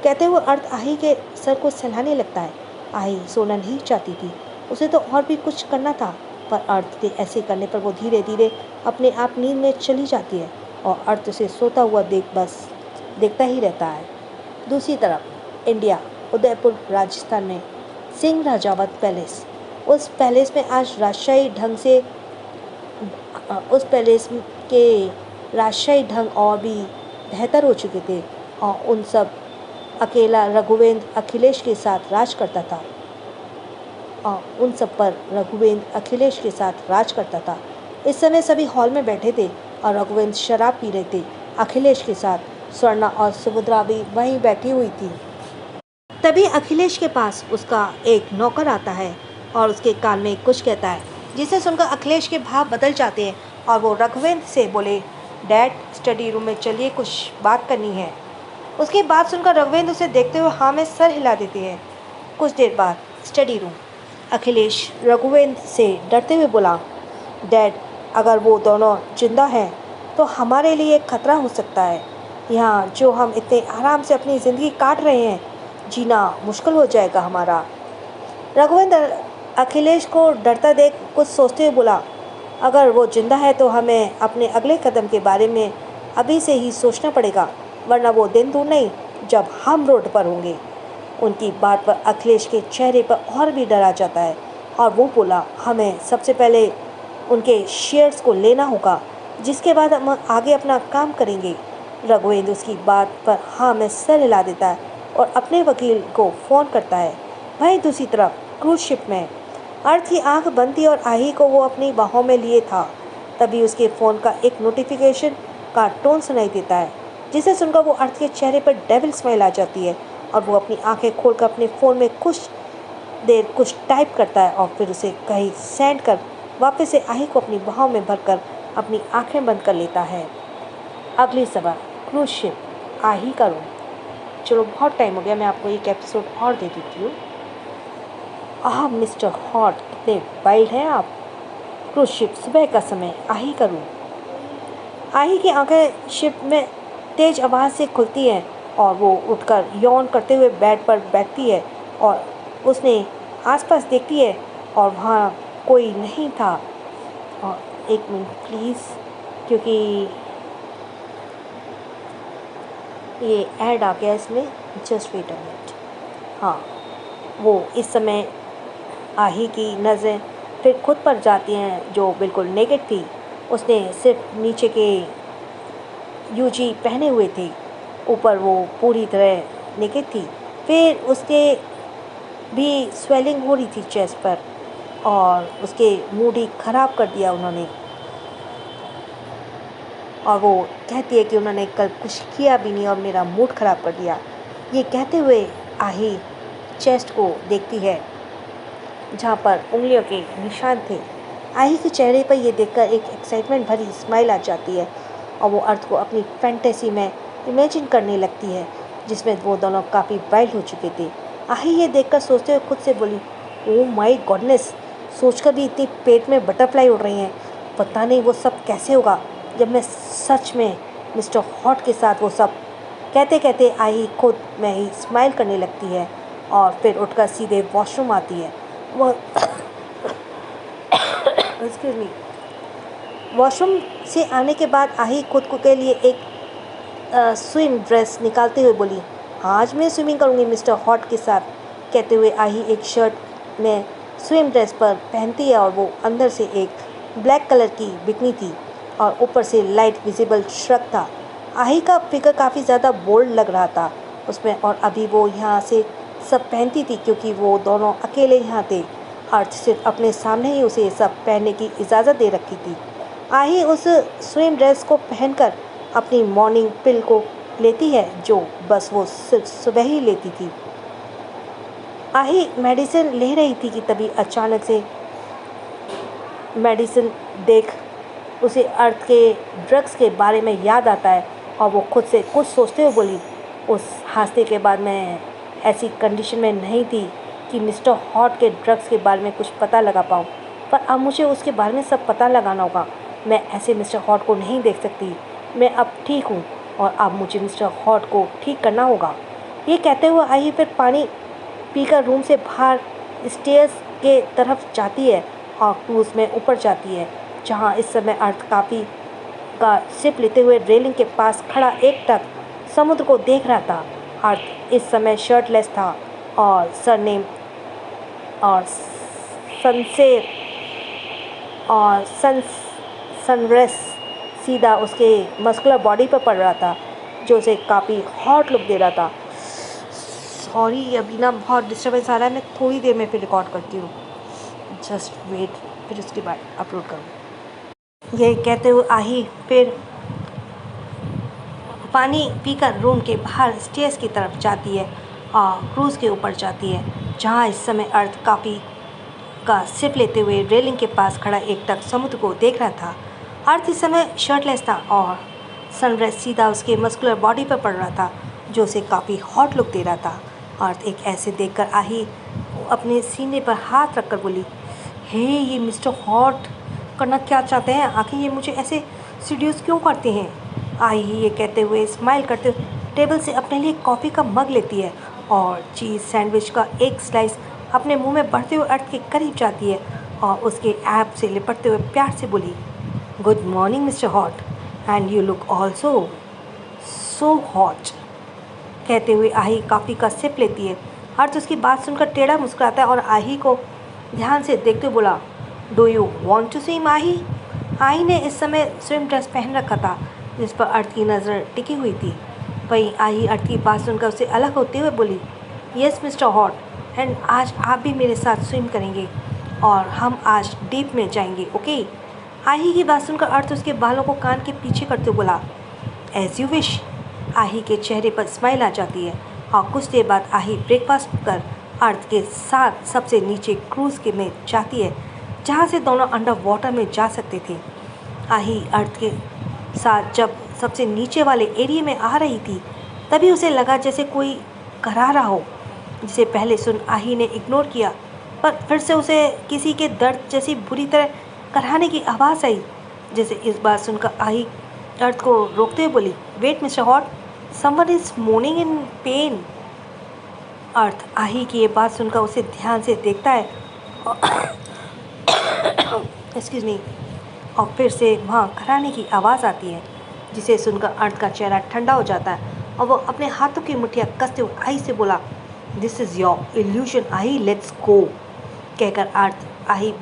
कहते हुए अर्थ आही के सर को सहलाने लगता है। आही सोना नहीं चाहती थी, उसे तो और भी कुछ करना था, पर अर्थ के ऐसे करने पर वो धीरे धीरे अपने आप नींद में चली जाती है और अर्थ उसे सोता हुआ देखता ही रहता है। दूसरी तरफ इंडिया, उदयपुर राजस्थान में सिंह राजावत पैलेस। उस पैलेस में आज राजशाही ढंग से उस पैलेस के राजशाही ढंग और भी बेहतर हो चुके थे और उन सब अकेला रघुवेंद्र अखिलेश के साथ राज करता था इस समय सभी हॉल में बैठे थे और रघुवेंद्र शराब पी रहे थे। अखिलेश के साथ स्वर्णा और सुभद्रा भी वहीं बैठी हुई थी। तभी अखिलेश के पास उसका एक नौकर आता है और उसके कान में कुछ कहता है, जिसे सुनकर अखिलेश के भाव बदल जाते हैं और वो रघुवेंद्र से बोले, डैड स्टडी रूम में चलिए, कुछ बात करनी है। उसकी बात सुनकर रघुवेंद्र उसे देखते हुए हाँ में सर हिला देते हैं। कुछ देर बाद स्टडी रूम। अखिलेश रघुवेंद्र से डरते हुए बोला, डैड अगर वो दोनों जिंदा हैं तो हमारे लिए खतरा हो सकता है। यहाँ जो हम इतने आराम से अपनी ज़िंदगी काट रहे हैं, जीना मुश्किल हो जाएगा हमारा। रघुवेंद्र अखिलेश को डरता देख कुछ सोचते हुए बोला, अगर वो जिंदा है तो हमें अपने अगले कदम के बारे में अभी से ही सोचना पड़ेगा, वरना वो दिन दूर नहीं जब हम रोड पर होंगे। उनकी बात पर अखिलेश के चेहरे पर और भी डर आ जाता है और वो बोला, हमें सबसे पहले उनके शेयर्स को लेना होगा, जिसके बाद हम आगे अपना काम करेंगे। रघुवेंद्र उसकी बात पर हाँ में सर हिला देता है और अपने वकील को फ़ोन करता है। वहीं दूसरी तरफ क्रूज शिप में अर्थ की आंख बंद थी और आही को वो अपनी बाहों में लिए था। तभी उसके फ़ोन का एक नोटिफिकेशन का टोन सुनाई देता है, जिसे सुनकर वो अर्थ के चेहरे पर डेविल स्माइल आ जाती है और वो अपनी आंखें खोलकर अपने फ़ोन में कुछ देर कुछ टाइप करता है और फिर उसे कहीं सेंड कर वापस से आही को अपनी बाहों में भरकर अपनी आंखें बंद कर लेता है। अगली सवाल, क्रूज शिप, आही का रूम। चलो बहुत टाइम हो गया, मैं आपको एक एपिसोड और दे देती हूँ। मिस्टर हॉट, कितने वाइल्ड हैं आप। क्रूज शिप, सुबह का समय, आही का रूम। आही की आंखें शिप में तेज आवाज़ से खुलती हैं और वो उठकर यौन करते हुए बेड पर बैठती है और उसने आसपास देखती है और वहाँ कोई नहीं था। और एक मिनट प्लीज़, क्योंकि ये ऐड आ गया इसमें, जस्ट वेट अ मिनट। हाँ, वो इस समय आही की नज़रें फिर खुद पर जाती हैं जो बिल्कुल नेकेड थी। उसने सिर्फ नीचे के यूजी पहने हुए थे, ऊपर वो पूरी तरह नेकेड थी। फिर उसके भी स्वेलिंग हो रही थी चेस्ट पर और उसके मूड ही ख़राब कर दिया उन्होंने। और वो कहती है कि उन्होंने कल कुछ किया भी नहीं और मेरा मूड ख़राब कर दिया। ये कहते हुए आही चेस्ट को देखती है जहाँ पर उंगलियों के निशान थे। आही के चेहरे पर ये देखकर एक एक्साइटमेंट भरी स्माइल आ जाती है और वो अर्थ को अपनी फैंटेसी में इमेजिन करने लगती है, जिसमें वो दोनों काफ़ी वाइल्ड हो चुके थे। आही ये देखकर सोचते हुए खुद से बोली, ओह माय गॉडनेस, सोचकर भी इतनी पेट में बटरफ्लाई उड़ रही हैं। पता नहीं वो सब कैसे होगा जब मैं सच में मिस्टर हॉट के साथ वो सब। कहते कहते आही खुद में ही स्माइल करने लगती है और फिर उठकर सीधे वॉशरूम आती है। वो एक्सक्यूज मी, वॉशरूम से आने के बाद आही खुद को के लिए एक स्विम ड्रेस निकालते हुए बोली, आज मैं स्विमिंग करूँगी मिस्टर हॉट के साथ। कहते हुए आही एक शर्ट में स्विम ड्रेस पर पहनती है और वो अंदर से एक ब्लैक कलर की बिकनी थी और ऊपर से लाइट विजिबल श्रग था। आही का फिगर काफ़ी ज़्यादा बोल्ड लग रहा था उसमें, और अभी वो यहाँ से सब पहनती थी क्योंकि वो दोनों अकेले यहाँ थे। अर्थ सिर्फ अपने सामने ही उसे सब पहनने की इजाज़त दे रखी थी। आही उस स्विम ड्रेस को पहनकर अपनी मॉर्निंग पिल को लेती है जो बस वो सिर्फ सुबह ही लेती थी। आही मेडिसिन ले रही थी कि तभी अचानक से मेडिसिन देख उसे अर्थ के ड्रग्स के बारे में याद आता है और वो खुद से कुछ सोचते हुए बोली, उस हादसे के बाद मैं ऐसी कंडीशन में नहीं थी कि मिस्टर हॉट के ड्रग्स के बारे में कुछ पता लगा पाऊँ, पर अब मुझे उसके बारे में सब पता लगाना होगा। मैं ऐसे मिस्टर हॉट को नहीं देख सकती। मैं अब ठीक हूँ और अब मुझे मिस्टर हॉट को ठीक करना होगा। ये कहते हुए आई फिर पानी पीकर रूम से बाहर स्टेयर्स के तरफ जाती है और क्रूज में ऊपर जाती है, जहाँ इस समय अर्थ काफ़ी का सिप लेते हुए रेलिंग के पास खड़ा एकटक समुद्र को देख रहा था। अर्थ इस समय शर्टलेस था और सरनेम और सनसेर और सनरेस सीधा उसके मस्कुलर बॉडी पर पड़ रहा था, जो उसे काफ़ी हॉट लुक दे रहा था। सॉरी, अभी ना बहुत डिस्टर्बेंस आ रहा है, मैं थोड़ी देर में फिर रिकॉर्ड करती हूँ, जस्ट वेट, फिर उसके बाद अपलोड करूँ। ये कहते हुए आही फिर पानी पीकर रूम के बाहर स्टेयर्स की तरफ जाती है और क्रूज़ के ऊपर जाती है, जहाँ इस समय अर्थ काफ़ी का सिप लेते हुए रेलिंग के पास खड़ा एकटक समुद्र को देख रहा था। अर्थ इस समय शर्टलेस था और सनराइज सीधा उसके मस्कुलर बॉडी पर पड़ रहा था, जो उसे काफ़ी हॉट लुक दे रहा था। अर्थ एक ऐसे देखकर आही अपने सीने पर हाथ रखकर बोली, हे ये मिस्टर हॉट करना क्या चाहते हैं? आखिर ये मुझे ऐसे सीड्यूस क्यों करते हैं? आई ये कहते हुए स्माइल करते हुए टेबल से अपने लिए कॉफ़ी का मग लेती है और चीज़ सैंडविच का एक स्लाइस अपने मुंह में बढ़ते हुए अर्थ के करीब जाती है और उसके ऐप से लिपटते हुए प्यार से बोली, good morning mister hot, and you look also so hot. कहते हुए आही कॉफ़ी का सिप लेती है। अर्थ उसकी बात सुनकर टेढ़ा मुस्कुराता है और आही को ध्यान से देखते हुए बोला, do you want to swim Aahi? Aahi ने इस समय स्विम ड्रेस पहन रखा था, जिस पर अर्थ की नज़र टिकी हुई थी। वहीं आही अर्थ की बात सुनकर उससे अलग होते हुए बोली, यस मिस्टर हॉट, एंड आज आप भी मेरे साथ स्विम करेंगे और हम आज डीप में जाएंगे, ओके? आही की बात सुनकर अर्थ उसके बालों को कान के पीछे करते हुए बोला, एज यू विश। आही के चेहरे पर स्माइल आ जाती है और कुछ देर बाद आही ब्रेकफास्ट कर अर्थ के साथ सबसे नीचे क्रूज़ के में जाती है, जहाँ से दोनों अंडर वाटर में जा सकते थे। आही अर्थ के साथ जब सबसे नीचे वाले एरिया में आ रही थी, तभी उसे लगा जैसे कोई करा रहा हो, जिसे पहले सुन आही ने इग्नोर किया, पर फिर से उसे किसी के दर्द जैसी बुरी तरह कराने की आवाज़ आई, जैसे इस बात सुनकर आही अर्थ को रोकते हुए बोली, wait mister hot, someone is mourning in pain. अर्थ आही की ये बात सुनकर उसे ध्यान से देखता है एक्सक्यूज़ मी, और फिर से वहाँ कराने की आवाज़ आती है, जिसे सुनकर अर्थ का चेहरा ठंडा हो जाता है और वो अपने हाथों की मुठ्ठियाँ कसते हुए आही से बोला, दिस इज़ योर इल्यूशन आही, लेट्स गो। कहकर अर्थ आही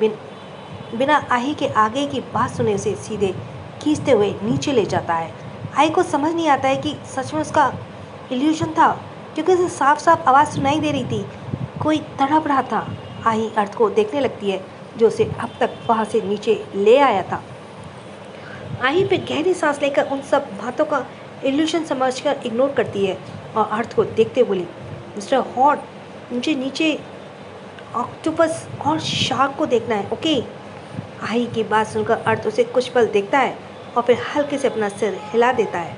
बिना आही के आगे की बात सुने उसे सीधे खींचते हुए नीचे ले जाता है। आही को समझ नहीं आता है कि सच में उसका इल्यूशन था, क्योंकि उसे साफ साफ आवाज़ सुनाई दे रही थी, कोई तड़प रहा था। आही अर्थ को देखने लगती है, जो उसे अब तक वहाँ से नीचे ले आया था। आही फिर गहरी सांस लेकर उन सब बातों का इल्यूशन समझकर इग्नोर करती है और अर्थ को देखते बोली, मिस्टर हॉट, मुझे नीचे ऑक्टोपस और शार्क को देखना है, ओके? आही की बात सुनकर अर्थ उसे कुछ पल देखता है और फिर हल्के से अपना सिर हिला देता है।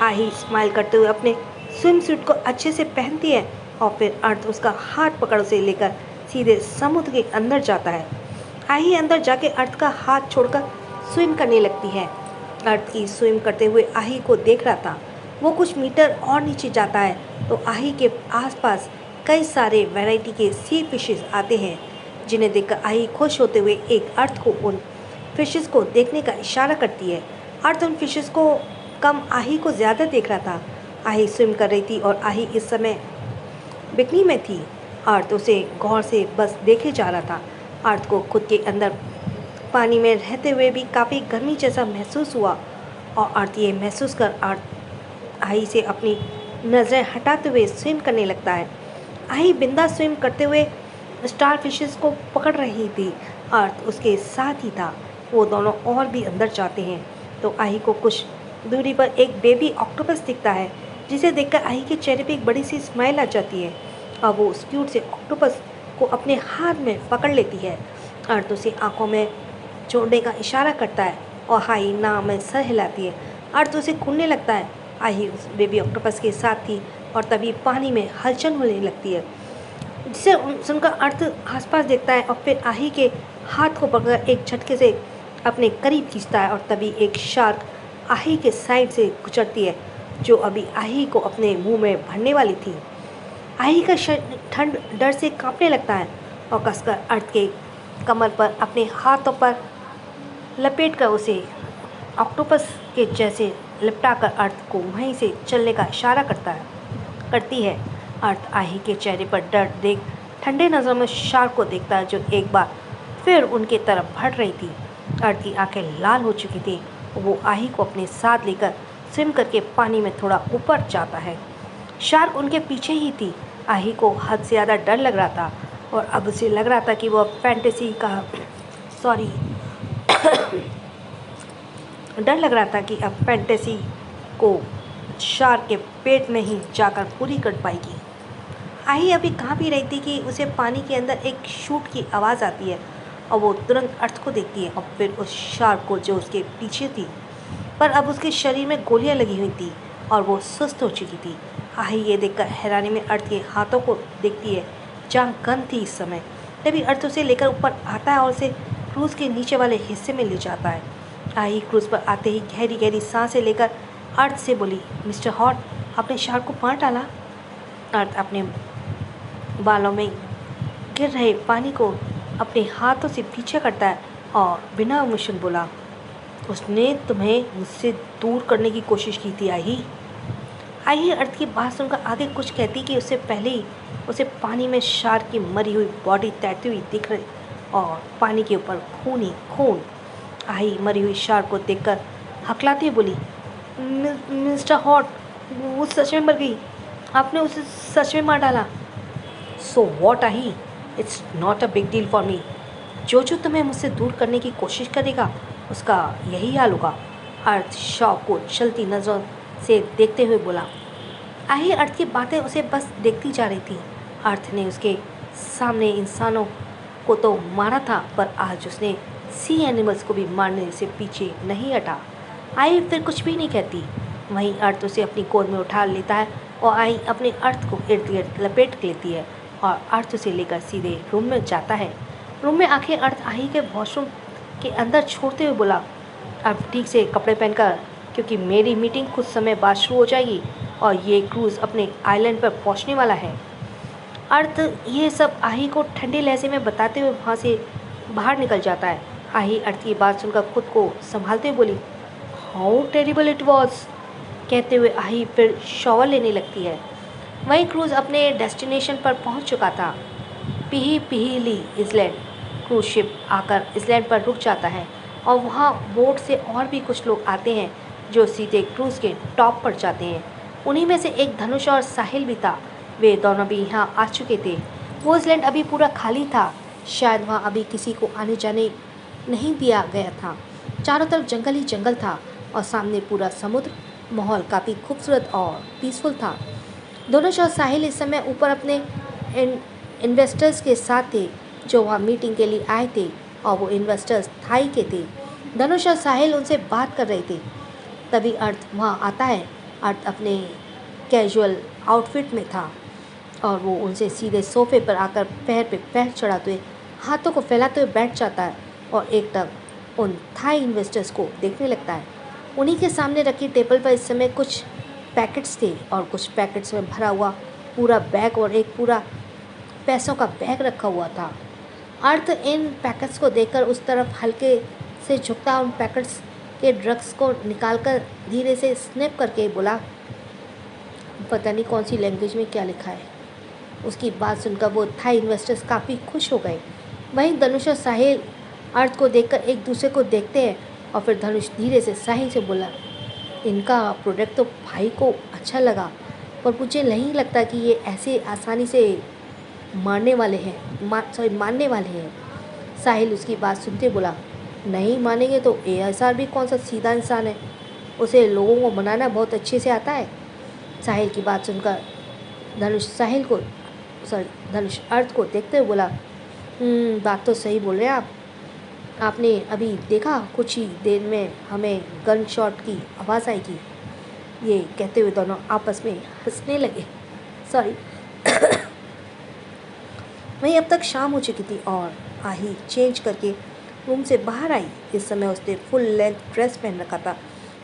आही स्माइल करते हुए अपने स्विम सूट को अच्छे से पहनती है और फिर अर्थ उसका हाथ पकड़ उसे लेकर सीधे समुद्र के अंदर जाता है। आही अंदर जाके अर्थ का हाथ छोड़कर स्विम करने लगती है। अर्थ की स्विम करते हुए आही को देख रहा था। वो कुछ मीटर और नीचे जाता है तो आही के आसपास कई सारे वैरायटी के सी फिशेस आते हैं, जिन्हें देखकर आही खुश होते हुए एक अर्थ को उन फिशेस को देखने का इशारा करती है। अर्थ उन फिशेस को कम आही को ज़्यादा देख रहा था। आही स्विम कर रही थी और आही इस समय बिकनी में थी। अर्थ उसे गौर से बस देखे जा रहा था। अर्थ को खुद के अंदर पानी में रहते हुए भी काफ़ी गर्मी जैसा महसूस हुआ और अर्थ ये महसूस कर अर्थ आही से अपनी नज़रें हटाते हुए स्विम करने लगता है। आही बिंदा स्विम करते हुए स्टार फिशेस को पकड़ रही थी। अर्थ उसके साथ ही था। वो दोनों और भी अंदर जाते हैं तो आही को कुछ दूरी पर एक बेबी ऑक्टोपस दिखता है, जिसे देखकर आही के चेहरे पे एक बड़ी सी स्माइल आ जाती है और वो उस क्यूट से ऑक्टोपस को अपने हाथ में पकड़ लेती है। अर्थ उसे आंखों में छोड़ने का इशारा करता है और आई नाम में सर हिलाती है। अर्थ उसे खूंदने लगता है। आई उस बेबी ऑक्टोपस के साथ थी और तभी पानी में हलचल होने लगती है, जिसे सुनकर अर्थ आसपास देखता है और फिर आही के हाथ को पकड़कर एक झटके से अपने करीब खींचता है और तभी एक शार्क आही के साइड से गुजरती है, जो अभी आही को अपने मुंह में भरने वाली थी। आही का ठंड डर से कांपने लगता है और कसकर अर्थ के कमर पर अपने हाथों पर लपेटकर उसे ऑक्टोपस के जैसे लिपटाकर अर्थ को वहीं से चलने का इशारा करती है। अर्थ आही के चेहरे पर डर देख ठंडे नज़रों में शार्क को देखता है, जो एक बार फिर उनके तरफ बढ़ रही थी। अर्थ की आंखें लाल हो चुकी थी। वो आही को अपने साथ लेकर स्विम करके पानी में थोड़ा ऊपर जाता है। शार्क उनके पीछे ही थी। आही को हद से ज़्यादा डर लग रहा था और अब उसे लग रहा था कि वह डर लग रहा था कि अब फैंटेसी को शार्क के पेट में ही जाकर पूरी कर पाएगी। आही अभी कहाँ भी रही थी कि उसे पानी के अंदर एक शूट की आवाज़ आती है और वो तुरंत अर्थ को देखती है और फिर उस शार्क को जो उसके पीछे थी, पर अब उसके शरीर में गोलियां लगी हुई थी और वो सुस्त हो चुकी थी। आही ये देखकर हैरानी में अर्थ के हाथों को देखती है, जहाँ गन थी इस समय। तभी अर्थ उसे लेकर ऊपर आता है और उसे क्रूज़ के नीचे वाले हिस्से में ले जाता है। आही क्रूज़ पर आते ही गहरी गहरी सांसें लेकर अर्थ से बोली, मिस्टर हॉट, आपने शार्क को मार डाला। अर्थ अपने बालों में गिर रहे पानी को अपने हाथों से पीछे करता है और बिना इमोशन बोला, उसने तुम्हें मुझसे दूर करने की कोशिश की थी आही। आही अर्थ की बात सुनकर आगे कुछ कहती कि उससे पहले ही उसे पानी में शार्क की मरी हुई बॉडी तैरती हुई दिख रही और पानी के ऊपर खून ही खून। आही मरी हुई शार्क को देखकर हकलाती हुई बोली, मिस्टर हॉट, वो सच में मर गई, आपने उसे सच में मार डाला। सो वॉट आही, it's not a big deal for me. जो तुम्हें मुझसे दूर करने की कोशिश करेगा उसका यही हाल होगा। अर्थ शॉक को चलती नज़रों से देखते हुए बोला। आही अर्थ की बातें उसे बस देखती जा रही थी। अर्थ ने उसके सामने इंसानों को तो मारा था, पर आज उसने सी एनिमल्स को भी मारने से पीछे नहीं हटा। आई फिर कुछ भी नहीं कहती। वहीं अर्थ उसे अपनी गोद में उठा लेता है और आई अपने अर्थ को इर्द गिर्द लपेट लेती है और अर्थ उसे लेकर सीधे रूम में जाता है। रूम में आके अर्थ आही के वॉशरूम के अंदर छोड़ते हुए बोला, अब ठीक से कपड़े पहनकर, क्योंकि मेरी मीटिंग कुछ समय बाद शुरू हो जाएगी और ये क्रूज़ अपने आइलैंड पर पहुंचने वाला है। अर्थ ये सब आही को ठंडे लहजे में बताते हुए वहाँ से बाहर निकल जाता है। आही अर्थ की बात सुनकर खुद को संभालते हुए बोली, हाउ टेरिबल इट वॉज। कहते हुए आही फिर शॉवर लेने लगती है। वहीं क्रूज़ अपने डेस्टिनेशन पर पहुंच चुका था, पिहीली इसलैंड। क्रूज शिप आकर इसलैंड पर रुक जाता है और वहाँ बोट से और भी कुछ लोग आते हैं जो सीधे क्रूज़ के टॉप पर जाते हैं। उन्हीं में से एक धनुष और साहिल भी था। वे दोनों भी यहाँ आ चुके थे। वो इसलैंड अभी पूरा खाली था, शायद वहाँ अभी किसी को आने जाने नहीं दिया गया था। चारों तरफ जंगल ही जंगल था और सामने पूरा समुद्र। माहौल काफ़ी खूबसूरत और पीसफुल था। धनुष और साहिल इस समय ऊपर अपने इन्वेस्टर्स के साथ थे जो वहाँ मीटिंग के लिए आए थे और वो इन्वेस्टर्स थाई के थे। धनुष और साहिल उनसे बात कर रहे थे। तभी अर्थ वहाँ आता है। अर्थ अपने कैजुअल आउटफिट में था और वो उनसे सीधे सोफे पर आकर पैर पे पैर चढ़ाते हुए हाथों को फैलाते हुए बैठ जाता है और एकटक उन थाई इन्वेस्टर्स को देखने लगता है। उन्हीं के सामने रखी टेबल पर इस समय कुछ पैकेट्स थे और कुछ पैकेट्स में भरा हुआ पूरा बैग और एक पूरा पैसों का बैग रखा हुआ था। अर्थ इन पैकेट्स को देखकर उस तरफ हल्के से झुकता उन पैकेट्स के ड्रग्स को निकालकर धीरे से स्नैप करके बोला, पता नहीं कौन सी लैंग्वेज में क्या लिखा है। उसकी बात सुनकर वो थाई इन्वेस्टर्स काफ़ी खुश हो गए। वहीं धनुष और साहिल अर्थ को देखकर एक दूसरे को देखते हैं और फिर धनुष धीरे से साहिल से बोला, इनका प्रोडक्ट तो भाई को अच्छा लगा, पर मुझे नहीं लगता कि ये ऐसे आसानी से मारने वाले हैं। साहिल उसकी बात सुनते बोला, नहीं मानेंगे तो एएसआर भी कौन सा सीधा इंसान है, उसे लोगों को मनाना बहुत अच्छे से आता है। साहिल की बात सुनकर धनुष अर्थ को देखते हुए बोला, बात तो सही बोल रहे हैं आप। आपने अभी देखा, कुछ ही देर में हमें गन शॉट की आवाज़ आएगी। ये कहते हुए दोनों आपस में हंसने लगे। सॉरी। वहीं अब तक शाम हो चुकी थी और आही चेंज करके रूम से बाहर आई। इस समय उसने फुल लेंथ ड्रेस पहन रखा था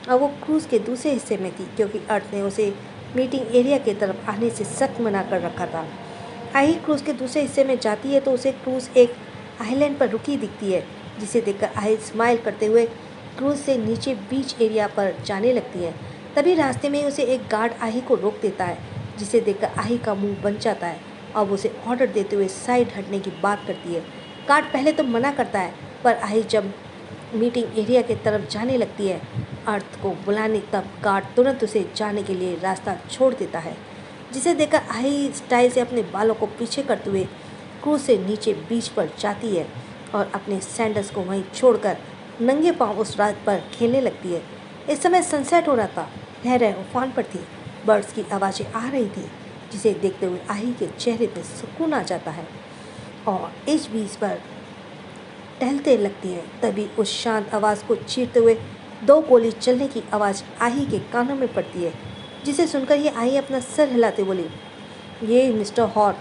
और वो क्रूज़ के दूसरे हिस्से में थी, क्योंकि अर्थ ने उसे मीटिंग एरिया की तरफ आने से सख्त मना कर रखा था। आही क्रूज़ के दूसरे हिस्से में जाती है तो उसे क्रूज़ एक आइलैंड पर रुकी दिखती है, जिसे देखकर आही स्माइल करते हुए क्रूज़ से नीचे बीच एरिया पर जाने लगती है। तभी रास्ते में उसे एक गार्ड आही को रोक देता है, जिसे देखकर आही का मुंह बन जाता है और उसे ऑर्डर देते हुए साइड हटने की बात करती है। गार्ड पहले तो मना करता है, पर आही जब मीटिंग एरिया की तरफ जाने लगती है अर्थ को बुलाने, तब गार्ड तुरंत उसे जाने के लिए रास्ता छोड़ देता है, जिसे देखकर आही स्टाइल से अपने बालों को पीछे करते हुए क्रूज से नीचे बीच पर जाती है और अपने सैंडल्स को वहीं छोड़कर नंगे पांव उस रात पर खेलने लगती है। इस समय सनसेट हो रहा था, लहरें उफान पर थी, बर्ड्स की आवाज़ें आ रही थी, जिसे देखते हुए आही के चेहरे पर सुकून आ जाता है और इस बीच पर टहलते लगती है। तभी उस शांत आवाज़ को चीरते हुए 2 गोली चलने की आवाज़ आही के कानों में पड़ती है, जिसे सुनकर ये आही अपना सर हिलाते बोली, ये मिस्टर हॉर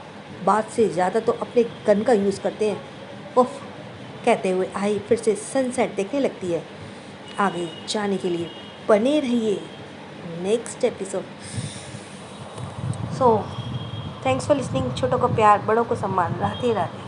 बात से ज़्यादा तो अपने गन का यूज़ करते हैं। उफ। कहते हुए आही फिर से सनसेट देखने लगती है। आगे जाने के लिए बने रहिए next episode. So thanks for listening. छोटों को प्यार, बड़ों को सम्मान। राधे राधे।